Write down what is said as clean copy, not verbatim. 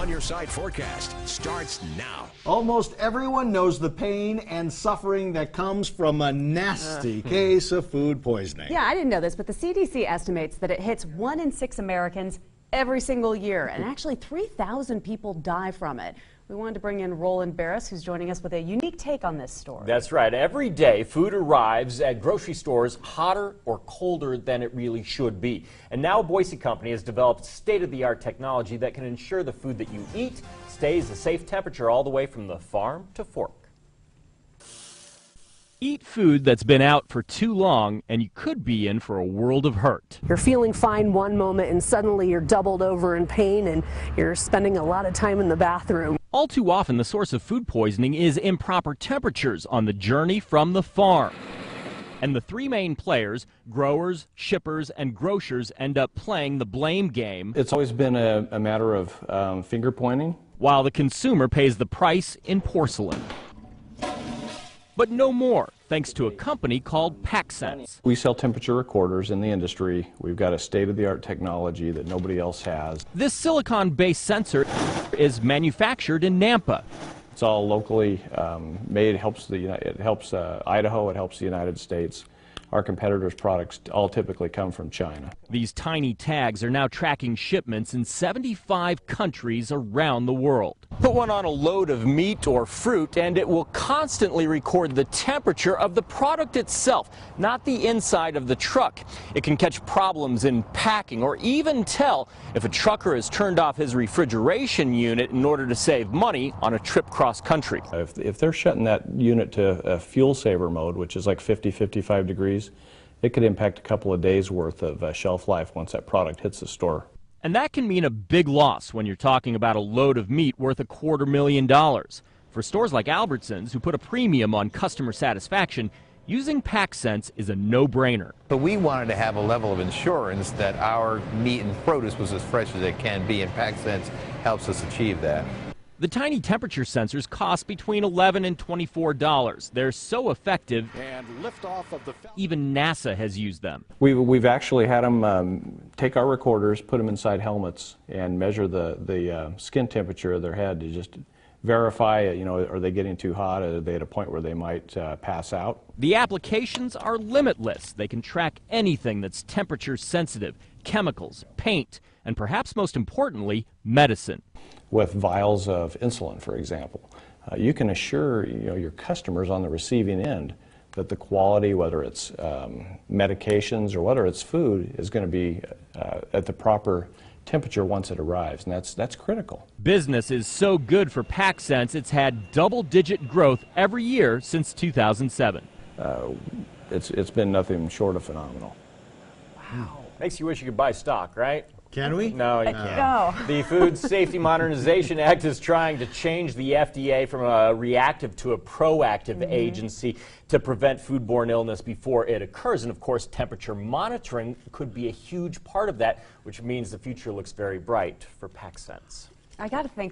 On Your Side forecast starts now. Almost everyone knows the pain and suffering that comes from a nasty case of food poisoning. Yeah, I didn't know this, but the CDC estimates that it hits 1 in 6 Americans every single year, and actually 3,000 people die from it. We wanted to bring in Roland Barris, who's joining us with a unique take on this story. That's right. Every day, food arrives at grocery stores hotter or colder than it really should be. And now a Boise company has developed state-of-the-art technology that can ensure the food that you eat stays a safe temperature all the way from the farm to fork. Eat food that's been out for too long, and you could be in for a world of hurt. You're feeling fine one moment, and suddenly you're doubled over in pain, and you're spending a lot of time in the bathroom. All too often, the source of food poisoning is improper temperatures on the journey from the farm. And the three main players, growers, shippers, and grocers, end up playing the blame game. It's always been a matter of finger pointing. While the consumer pays the price in porcelain. But no more, thanks to a company called PacSense. We sell temperature recorders in the industry. We've got a state-of-the-art technology that nobody else has. This silicon-based sensor is manufactured in Nampa. It's all locally made. It helps Idaho. It helps the United States. Our competitors' products all typically come from China. These tiny tags are now tracking shipments in 75 countries around the world. Put one on a load of meat or fruit and it will constantly record the temperature of the product itself, not the inside of the truck. It can catch problems in packing or even tell if a trucker has turned off his refrigeration unit in order to save money on a trip cross country. If they're shutting that unit to a fuel saver mode, which is like 50-55 degrees, it could impact a couple of days worth of shelf life once that product hits the store. And that can mean a big loss when you're talking about a load of meat worth $250,000. For stores like Albertsons, who put a premium on customer satisfaction, using PacSense is a no-brainer. But we wanted to have a level of insurance that our meat and produce was as fresh as it can be, and PacSense helps us achieve that. The tiny temperature sensors cost between $11 and $24. They're so effective, even NASA has used them. We've actually had them take our recorders, put them inside helmets, and measure the skin temperature of their head to just verify, are they getting too hot? Are they at a point where they might pass out? The applications are limitless. They can track anything that's temperature sensitive, chemicals, paint, and perhaps most importantly, medicine. With vials of insulin, for example, you can assure your customers on the receiving end that the quality, whether it's medications or whether it's food, is going to be at the proper temperature once it arrives, and that's critical. Business is so good for PacSense, it's had double-digit growth every year since 2007. It's been nothing short of phenomenal. Wow. Makes you wish you could buy stock, right? Can we? No, you can't. The Food Safety Modernization Act is trying to change the FDA from a reactive to a proactive agency to prevent foodborne illness before it occurs. And of course, temperature monitoring could be a huge part of that, which means the future looks very bright for PacSense. I got to think